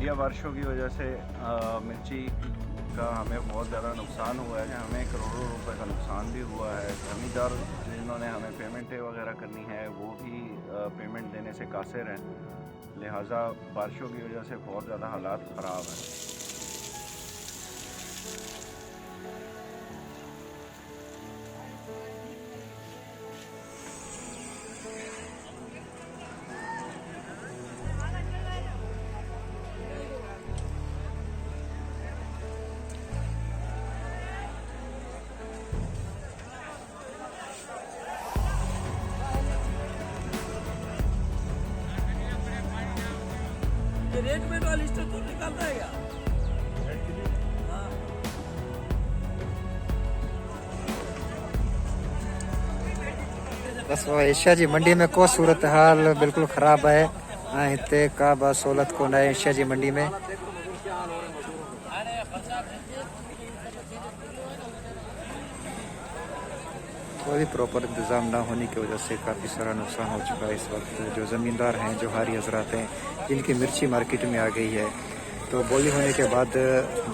तेज़ बारिशों की वजह से मिर्ची का हमें बहुत ज़्यादा नुकसान हुआ है। हमें करोड़ों रुपए का नुकसान भी हुआ है। ज़मींदार जिन्होंने हमें पेमेंटें वगैरह करनी है वो भी पेमेंट देने से कासिर हैं। लिहाजा बारिशों की वजह से बहुत ज़्यादा हालात ख़राब हैं। रेट में तो लिस्ट तो निकालता है क्या? बस वो एशिया जी मंडी में को सूरत हाल बिल्कुल ख़राब है। हिते का बस सहूलत कोन है एशिया जी मंडी में। कोई प्रॉपर इंतज़ाम ना होने की वजह से काफ़ी सारा नुकसान हो चुका है। इस वक्त जो ज़मींदार हैं, जो हारी हजरात हैं, जिनकी मिर्ची मार्केट में आ गई है, तो बोली होने के बाद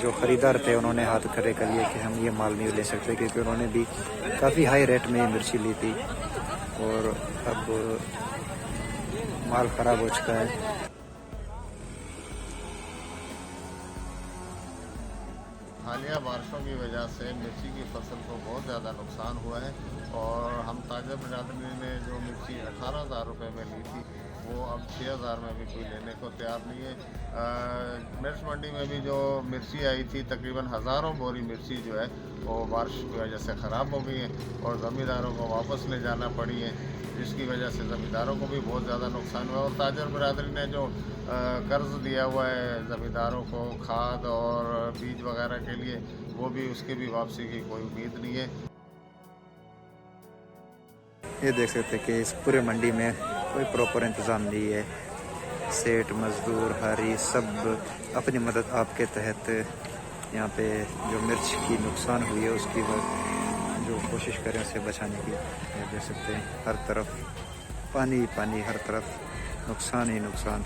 जो ख़रीदार थे उन्होंने हाथ खड़े कर लिए कि हम ये माल नहीं ले सकते, क्योंकि उन्होंने भी काफ़ी हाई रेट में ये मिर्ची ली थी और अब माल ख़राब हो चुका है। हालिया बारिशों की वजह से मिर्ची की फसल को बहुत ज़्यादा नुकसान हुआ है और हम ताजर बिरादरी ने जो मिर्ची 18,000 रुपये में ली थी वो अब 6,000 में भी कोई लेने को तैयार नहीं है। मिर्च मंडी में भी जो मिर्ची आई थी तकरीबन हज़ारों बोरी मिर्ची जो है वो बारिश की वजह से ख़राब हो गई है और ज़मींदारों को वापस ले जाना पड़ी है, जिसकी वजह से ज़मींदारों को भी बहुत ज़्यादा नुकसान हुआ। और ताजर बिरादरी ने जो कर्ज़ दिया हुआ है ज़मींदारों को खाद और बीज वगैरह के लिए, वो भी उसकी भी वापसी की कोई उम्मीद नहीं है। ये देख सकते हैं कि इस पूरे मंडी में कोई प्रॉपर इंतज़ाम नहीं है। सेठ, मज़दूर, हारी सब अपनी मदद आपके तहत यहाँ पे जो मिर्च की नुकसान हुई है उसकी जो कोशिश करें उसे बचाने की। ये देख सकते हैं हर तरफ पानी पानी, हर तरफ नुकसान ही नुकसान।